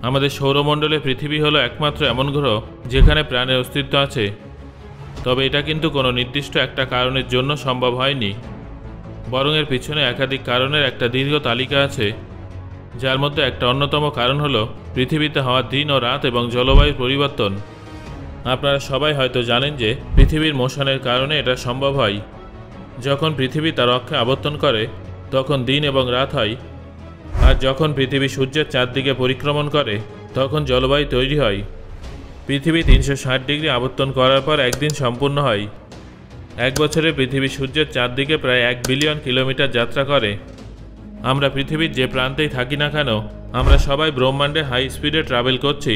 আমাদের সৌরমণ্ডলে পৃথিবী হলো একমাত্র এমন গ্রহ যেখানে প্রাণের অস্তিত্ব আছে। তবে এটা কিন্তু কোনো নির্দিষ্ট একটা কারণের জন্য সম্ভব হয়নি, বরং এর পিছনে একাধিক কারণের একটা দীর্ঘ তালিকা আছে, যার মধ্যে একটা অন্যতম কারণ হলো পৃথিবীতে হওয়া দিন ও রাত এবং জলবায়ুর পরিবর্তন। আপনারা সবাই হয়তো জানেন যে পৃথিবীর মোশনের কারণে এটা সম্ভব হয়। যখন পৃথিবী তার অক্ষে আবর্তন করে তখন দিন এবং রাত হয়, আর যখন পৃথিবী সূর্যের চারদিকে পরিক্রমণ করে তখন জলবায়ু তৈরি হয়। পৃথিবী 360 ডিগ্রি আবর্তন করার পর একদিন সম্পূর্ণ হয়। এক বছরে পৃথিবী সূর্যের চারদিকে প্রায় 1 বিলিয়ন কিলোমিটার যাত্রা করে। আমরা পৃথিবীর যে প্রান্তেই থাকি না কেন, আমরা সবাই ব্রহ্মাণ্ডে হাই স্পিডে ট্রাভেল করছি।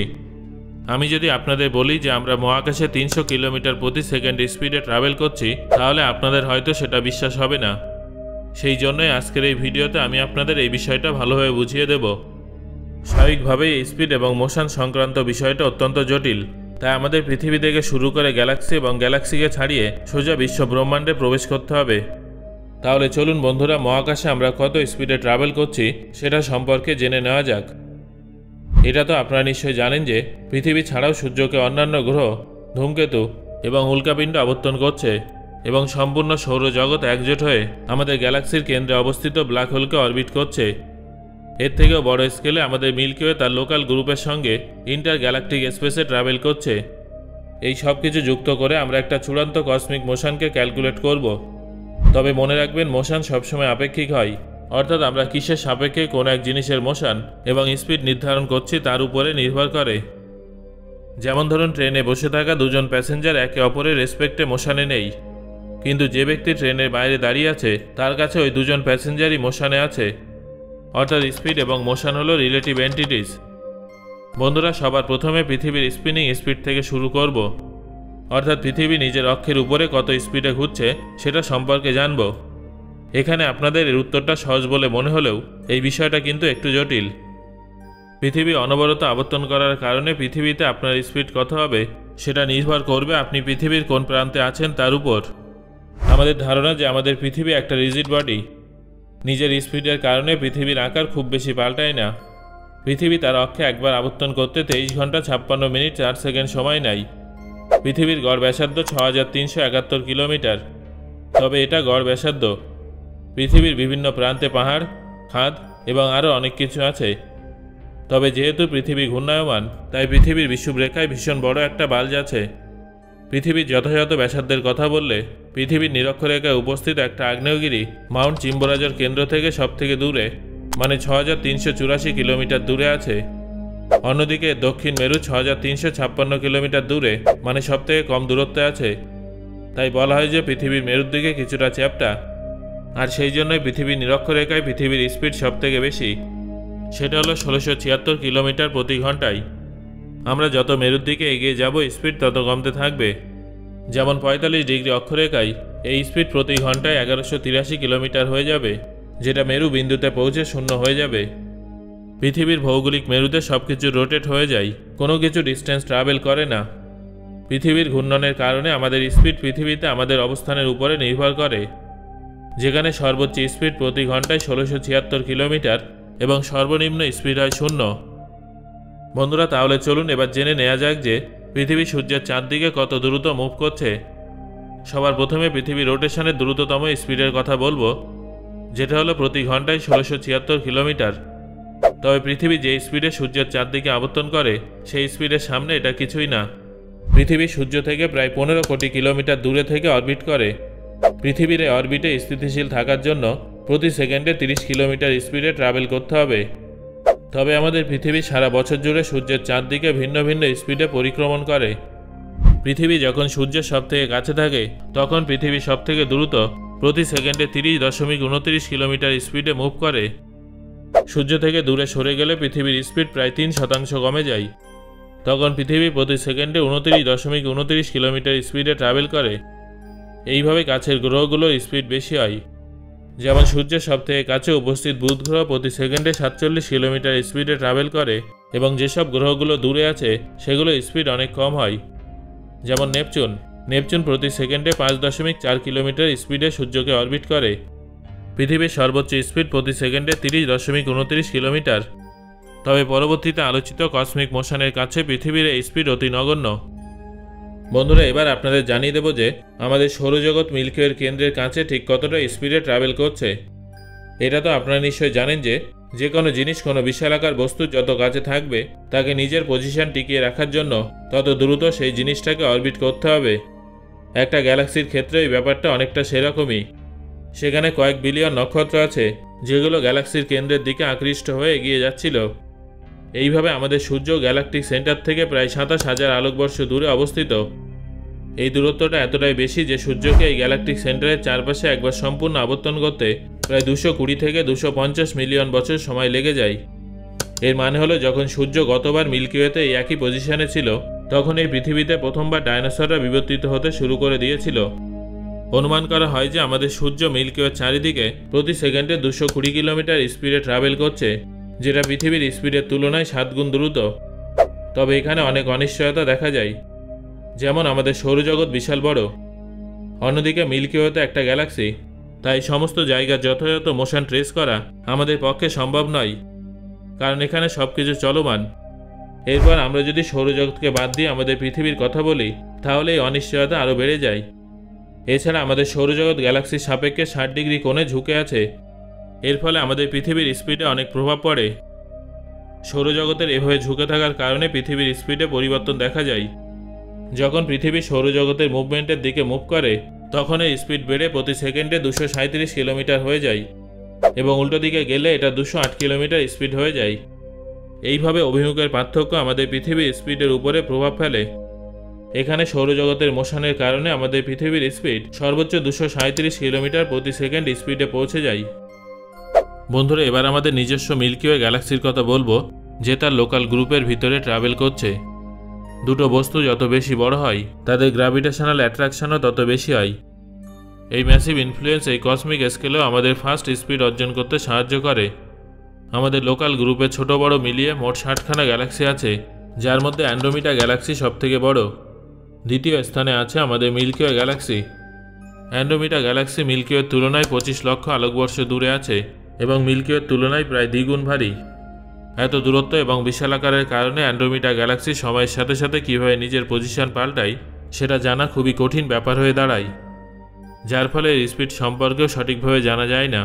আমি যদি আপনাদের বলি যে আমরা মহাকাশে 300 কিলোমিটার প্রতি সেকেন্ড স্পিডে ট্রাভেল করছি, তাহলে আপনাদের হয়তো সেটা বিশ্বাস হবে না। সেই জন্যই আজকের এই ভিডিওতে আমি আপনাদের এই বিষয়টা ভালোভাবে বুঝিয়ে দেব। স্বাভাবিকভাবেই স্পিড এবং মোশন সংক্রান্ত বিষয়টা অত্যন্ত জটিল, তাই আমাদের পৃথিবী থেকে শুরু করে গ্যালাক্সি এবং গ্যালাক্সিকে ছাড়িয়ে সোজা বিশ্ব ব্রহ্মাণ্ডে প্রবেশ করতে হবে। তাহলে চলুন বন্ধুরা, মহাকাশে আমরা কত স্পিডে ট্রাভেল করছি সেটা সম্পর্কে জেনে নেওয়া যাক। এটা তো আপনারা নিশ্চয়ই জানেন যে পৃথিবী ছাড়াও সূর্যকে অন্যান্য গ্রহ, ধূমকেতু এবং উল্কাপিণ্ড আবর্তন করছে এবং সম্পূর্ণ সৌরজগৎ একজোট হয়ে আমাদের গ্যালাক্সির কেন্দ্রে অবস্থিত ব্ল্যাক হোলকে অরবিট করছে। এর থেকেও বড় স্কেলে আমাদের মিল্কি ওয়ে তার লোকাল গ্রুপের সঙ্গে ইন্টার গ্যালাকটিক স্পেসে ট্রাভেল করছে। এই সব কিছু যুক্ত করে আমরা একটা চূড়ান্ত কসমিক মোশনকে ক্যালকুলেট করব। তবে মনে রাখবেন, মোশন সবসময় আপেক্ষিক হয়, অর্থাৎ আমরা কিসের সাপেক্ষে কোনো এক জিনিসের মোশন এবং স্পিড নির্ধারণ করছি তার উপরে নির্ভর করে। যেমন ধরুন, ট্রেনে বসে থাকা দুজন প্যাসেঞ্জার একে অপরের রেসপেক্টে মোশনে নেই, কিন্তু যে ব্যক্তি ট্রেনের বাইরে দাঁড়িয়ে আছে তার কাছে ওই দুজন প্যাসেঞ্জারই মোশনে আছে। অর্থাৎ স্পিড এবং মোশন হলো রিলেটিভ এন্টিটিস। বন্ধুরা, সবার প্রথমে পৃথিবীর স্পিনিং স্পিড থেকে শুরু করব, অর্থাৎ পৃথিবী নিজের অক্ষের উপরে কত স্পিডে ঘুরছে সেটা সম্পর্কে জানব। এখানে আপনাদের এর উত্তরটা সহজ বলে মনে হলেও এই বিষয়টা কিন্তু একটু জটিল। পৃথিবী অনবরত আবর্তন করার কারণে পৃথিবীতে আপনার স্পিড কত হবে সেটা নির্ভর করবে আপনি পৃথিবীর কোন প্রান্তে আছেন তার উপর। আমাদের ধারণা যে আমাদের পৃথিবী একটা রিজিড বডি। নিজের স্পিডের কারণে পৃথিবীর আকার খুব বেশি পাল্টায় না। পৃথিবী তার অক্ষে একবার আবর্তন করতে 23 ঘন্টা 56 মিনিট 4 সেকেন্ড সময় নেয়। পৃথিবীর গড় ব্যাসার্ধ 6371 কিলোমিটার। তবে এটা গড় ব্যাসার্ধ। পৃথিবীর বিভিন্ন প্রান্তে পাহাড়, খাদ এবং আরও অনেক কিছু আছে। তবে যেহেতু পৃথিবী ঘূর্ণায়মান, তাই পৃথিবীর বিষুবরেখায় ভীষণ বড় একটা বাল্জ আছে। পৃথিবীর যথাযথ ব্যাসার্ধের কথা বললে, পৃথিবীর নিরক্ষরেখায় উপস্থিত একটা আগ্নেয়গিরি মাউন্ট চিম্বোরাজের কেন্দ্র থেকে সবথেকে দূরে, মানে 6384 কিলোমিটার দূরে আছে। অন্যদিকে দক্ষিণ মেরু 6356 কিলোমিটার দূরে, মানে সবথেকে কম দূরত্বে আছে। তাই বলা হয় যে পৃথিবীর মেরুর দিকে কিছুটা চ্যাপ্টা, আর সেই জন্যই পৃথিবীর নিরক্ষরেখায় পৃথিবীর স্পিড সবথেকে বেশি। সেটা হলো 1676 কিলোমিটার প্রতি ঘন্টায়। আমরা যত মেরুর দিকে এগিয়ে যাব স্পিড তত কমতে থাকবে। যেমন 45 ডিগ্রি অক্ষরেখায় এই স্পিড প্রতি ঘন্টায় 1183 কিলোমিটার হয়ে যাবে, যেটা মেরু বিন্দুতে পৌঁছে শূন্য হয়ে যাবে। পৃথিবীর ভৌগোলিক মেরুতে সব কিছু রোটেট হয়ে যায়, কোনো কিছু ডিস্টেন্স ট্রাভেল করে না। পৃথিবীর ঘূর্ণনের কারণে আমাদের স্পিড পৃথিবীতে আমাদের অবস্থানের উপরে নির্ভর করে, যেখানে সর্বোচ্চ স্পিড প্রতি ঘন্টায় 1676 কিলোমিটার এবং সর্বনিম্ন স্পিড হয় 0। বন্ধুরা, তাহলে চলুন এবার জেনে নেওয়া যাক যে পৃথিবী সূর্যের চারদিকে কত দ্রুত মুভ করছে। সবার প্রথমে পৃথিবী রোটেশনের দ্রুততম স্পিডের কথা বলবো, যেটা হলো প্রতি ঘন্টায় 1676 কিলোমিটার। তবে পৃথিবী যে স্পিডে সূর্যের চারদিকে আবর্তন করে সেই স্পিডের সামনে এটা কিছুই না। পৃথিবী সূর্য থেকে প্রায় 15 কোটি কিলোমিটার দূরে থেকে অরবিট করে। পৃথিবীর এই অরবিটে স্থিতিশীল থাকার জন্য প্রতি সেকেন্ডে 30 কিলোমিটার স্পিডে ট্রাভেল করতে হবে। তবে আমাদের পৃথিবী সারা বছর জুড়ে সূর্যের চারদিকে ভিন্ন ভিন্ন স্পিডে পরিক্রমণ করে। পৃথিবী যখন সূর্যের সবথেকে কাছে থাকে তখন পৃথিবী সবথেকে দ্রুত প্রতি সেকেন্ডে 30.29 কিলোমিটার স্পিডে মুভ করে। সূর্য থেকে দূরে সরে গেলে পৃথিবীর স্পিড প্রায় 3% কমে যায়। তখন পৃথিবী প্রতি সেকেন্ডে 29.29 কিলোমিটার স্পিডে ট্রাভেল করে। এইভাবে কাছের গ্রহগুলোর স্পিড বেশি হয়। যেমন সূর্যের সবথেকে কাছে উপস্থিত বুধ গ্রহ প্রতি সেকেন্ডে 47 কিলোমিটার স্পিডে ট্রাভেল করে, এবং যেসব গ্রহগুলো দূরে আছে সেগুলো স্পিড অনেক কম হয়। যেমন নেপচুন প্রতি সেকেন্ডে 5.4 কিলোমিটার স্পিডে সূর্যকে অরবিট করে। পৃথিবীর সর্বোচ্চ স্পিড প্রতি সেকেন্ডে 30.29 কিলোমিটার। তবে পরবর্তীতে আলোচিত কসমিক মোশনের কাছে পৃথিবীর এই স্পিড অতি নগণ্য। বন্ধুরা, এবার আপনাদের জানিয়ে দেব যে আমাদের সৌরজগৎ মিল্কি ওয়ের কেন্দ্রের কাছে ঠিক কতটা স্পিডে ট্রাভেল করছে। এটা তো আপনারা নিশ্চয়ই জানেন যে কোনো জিনিস কোনো বিশালাকার বস্তুর যত কাছে থাকবে তাকে নিজের পজিশন টিকিয়ে রাখার জন্য তত দ্রুত সেই জিনিসটাকে অরবিট করতে হবে। একটা গ্যালাক্সির ক্ষেত্রে এই ব্যাপারটা অনেকটা সেরকমই। সেখানে কয়েক বিলিয়ন নক্ষত্র আছে যেগুলো গ্যালাক্সির কেন্দ্রের দিকে আকৃষ্ট হয়ে এগিয়ে যাচ্ছিল। এইভাবে আমাদের সূর্য গ্যালাকটিক সেন্টার থেকে প্রায় 27,000 আলোকবর্ষ দূরে অবস্থিত। এই দূরত্বটা এতটাই বেশি যে সূর্যকে এই গ্যালাকটিক সেন্টারের চারপাশে একবার সম্পূর্ণ আবর্তন করতে প্রায় 220 থেকে 250 মিলিয়ন বছর সময় লেগে যায়। এর মানে হলো যখন সূর্য গতবার মিল্কি ওয়েতে এই একই পজিশনে ছিল তখন এই পৃথিবীতে প্রথমবার ডাইনোসররা বিবর্তিত হতে শুরু করে দিয়েছিল। অনুমান করা হয় যে আমাদের সূর্য মিল্কি ওয়ের চারিদিকে প্রতি সেকেন্ডে 220 কিলোমিটার স্পিডে ট্রাভেল করছে, যেটা পৃথিবীর স্পিডের তুলনায় 7 গুণ দ্রুত। তবে এখানে অনেক অনিশ্চয়তা দেখা যায়। যেমন আমাদের সৌরজগৎ বিশাল বড়, অন্যদিকে মিল্কি ওয়েতে একটা গ্যালাক্সি, তাই সমস্ত জায়গার যথাযথ মোশন ট্রেস করা আমাদের পক্ষে সম্ভব নয়, কারণ এখানে সব কিছু চলমান। এরপর আমরা যদি সৌরজগৎকে বাদ দিয়ে আমাদের পৃথিবীর কথা বলি তাহলে এই অনিশ্চয়তা আরও বেড়ে যায়। এছাড়া আমাদের সৌরজগৎ গ্যালাক্সির সাপেক্ষে 60 ডিগ্রি কোণে ঝুঁকে আছে। এর ফলে আমাদের পৃথিবীর স্পিডে অনেক প্রভাব পড়ে। সৌরজগতের এভাবে ঝুঁকে থাকার কারণে পৃথিবীর স্পিডে পরিবর্তন দেখা যায়। যখন পৃথিবী সৌরজগতের মুভমেন্টের দিকে মুভ করে তখন এর স্পিড বেড়ে প্রতি সেকেন্ডে 237 কিলোমিটার হয়ে যায় এবং উল্টো দিকে গেলে এটা 208 কিলোমিটার স্পিড হয়ে যায়। এইভাবে অভিমুখের পার্থক্য আমাদের পৃথিবীর স্পিডের উপরে প্রভাব ফেলে। এখানে সৌরজগতের মোশনের কারণে আমাদের পৃথিবীর স্পিড সর্বোচ্চ 237 কিলোমিটার প্রতি সেকেন্ড স্পিডে পৌঁছে যায়। বন্ধুরা, এবার আমাদের নিজস্ব মিল্কি ওয়ে গ্যালাক্সির কথা বলবো যে তার লোকাল গ্রুপের ভিতরে ট্রাভেল করছে। দুটো বস্তু যত বেশি বড় হয় তাদের গ্র্যাভিটেশনাল অ্যাট্রাকশনও তত বেশি হয়। এই ম্যাসিভ ইনফ্লুয়েন্স এই কসমিক স্কেলেও আমাদের ফাস্ট স্পিড অর্জন করতে সাহায্য করে। আমাদের লোকাল গ্রুপে ছোট বড় মিলিয়ে মোট 60খানা গ্যালাক্সি আছে, যার মধ্যে অ্যান্ড্রোমিডা গ্যালাক্সি সবথেকে বড়। দ্বিতীয় স্থানে আছে আমাদের Milky Way galaxy. Andromeda galaxy Milky ওয়ের তুলনায় 25 লক্ষ আলোকবর্ষ দূরে আছে এবং মিল্কি ওয়ের তুলনায় প্রায় দ্বিগুণ ভারী। এত দূরত্ব এবং বিশাল আকারের কারণে অ্যান্ড্রোমিডা গ্যালাক্সি সময়ের সাথে সাথে কীভাবে নিজের পজিশন পাল্টায় সেটা জানা খুবই কঠিন ব্যাপার হয়ে দাঁড়ায়, যার ফলে এর স্পিড সম্পর্কেও সঠিকভাবে জানা যায় না।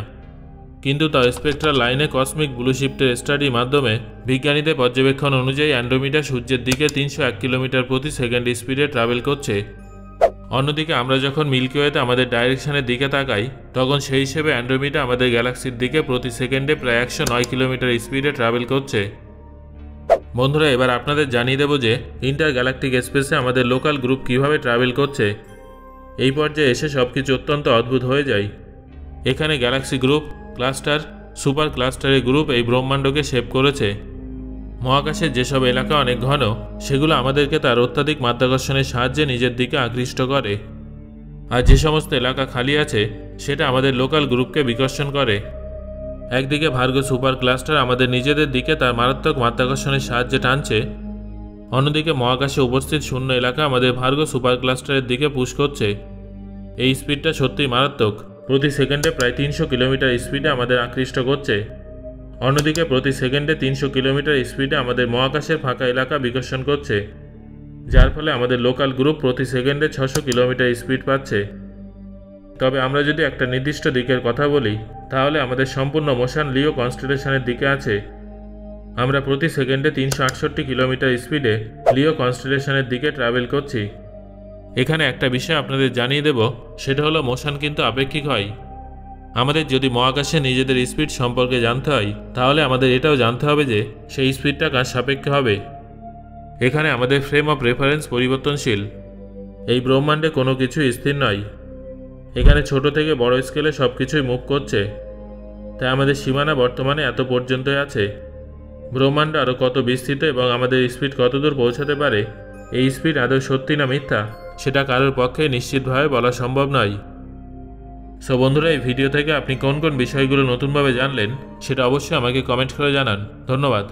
কিন্তু তার স্পেকট্রাল লাইনে কসমিক ব্লু শিফটের স্টাডির মাধ্যমে বিজ্ঞানীদের পর্যবেক্ষণ অনুযায়ী অ্যান্ড্রোমিডা সূর্যের দিকে 301 কিলোমিটার প্রতি সেকেন্ড স্পিডে ট্রাভেল করছে। অন্যদিকে আমরা যখন মিল্কি ওয়েতে আমাদের ডাইরেকশনের দিকে তাকাই তখন সেই হিসেবে অ্যান্ড্রোমিডা আমাদের গ্যালাক্সির দিকে প্রতি সেকেন্ডে প্রায় 109 কিলোমিটার স্পিডে ট্রাভেল করছে। বন্ধুরা, এবার আপনাদের জানিয়ে দেব যে ইন্টার গ্যালাকটিক স্পেসে আমাদের লোকাল গ্রুপ কিভাবে ট্রাভেল করছে। এই পর্যায়ে এসে সব কিছু অত্যন্ত অদ্ভুত হয়ে যায়। এখানে গ্যালাক্সি গ্রুপ, ক্লাস্টার, সুপার ক্লাস্টারের গ্রুপ এই ব্রহ্মাণ্ডকে শেপ করেছে। মহাকাশের যেসব এলাকা অনেক ঘন সেগুলো আমাদেরকে তার অত্যাধিক মাধ্যাকর্ষণের সাহায্যে নিজের দিকে আকৃষ্ট করে, আর যে সমস্ত এলাকা খালি আছে সেটা আমাদের লোকাল গ্রুপকে বিকর্ষণ করে। একদিকে ভার্গো সুপার ক্লাস্টার আমাদের নিজেদের দিকে তার মারাত্মক মাধ্যাকর্ষণের সাহায্যে টানছে, অন্যদিকে মহাকাশে উপস্থিত শূন্য এলাকা আমাদের ভার্গো সুপার ক্লাস্টারের দিকে পুশ করছে। এই স্পিডটা সত্যিই মারাত্মক। প্রতি সেকেন্ডে প্রায় 300 কিলোমিটার স্পিডে আমাদের আকৃষ্ট করছে। অন্যদিকে প্রতি সেকেন্ডে 300 কিলোমিটার স্পিডে আমাদের মহাকাশের ফাঁকা এলাকা বিকর্ষণ করছে, যার ফলে আমাদের লোকাল গ্রুপ প্রতি সেকেন্ডে 600 কিলোমিটার স্পিড পাচ্ছে। তবে আমরা যদি একটা নির্দিষ্ট দিকের কথা বলি তাহলে আমাদের সম্পূর্ণ মোশন লিও কনস্টেলেশনের দিকে আছে। আমরা প্রতি সেকেন্ডে 368 কিলোমিটার স্পিডে লিও কনস্টেলেশনের দিকে ট্রাভেল করছি। এখানে একটা বিষয় আপনাদের জানিয়ে দেব, সেটা হলো মোশন কিন্তু আপেক্ষিক হয়। আমাদের যদি মহাকাশে নিজেদের স্পিড সম্পর্কে জানতে হয় তাহলে আমাদের এটাও জানতে হবে যে সেই স্পিডটা কার সাপেক্ষে হবে। এখানে আমাদের ফ্রেম অফ রেফারেন্স পরিবর্তনশীল। এই ব্রহ্মাণ্ডে কোনো কিছু স্থির নয়। এখানে ছোট থেকে বড় স্কেলে সব কিছুই মুভ করছে, তাই আমাদের সীমানা বর্তমানে এত পর্যন্তই আছে। ব্রহ্মাণ্ড আরও কত বিস্তৃত এবং আমাদের স্পিড কতদূর পৌঁছাতে পারে, এই স্পিড আদৌ সত্যি না মিথ্যা সেটা কারোর পক্ষে নিশ্চিতভাবে বলা সম্ভব নয়। সো বন্ধুরা, এই ভিডিও থেকে আপনি কোন কোন বিষয়গুলো নতুনভাবে জানলেন সেটা অবশ্যই আমাকে কমেন্ট করে জানান। ধন্যবাদ।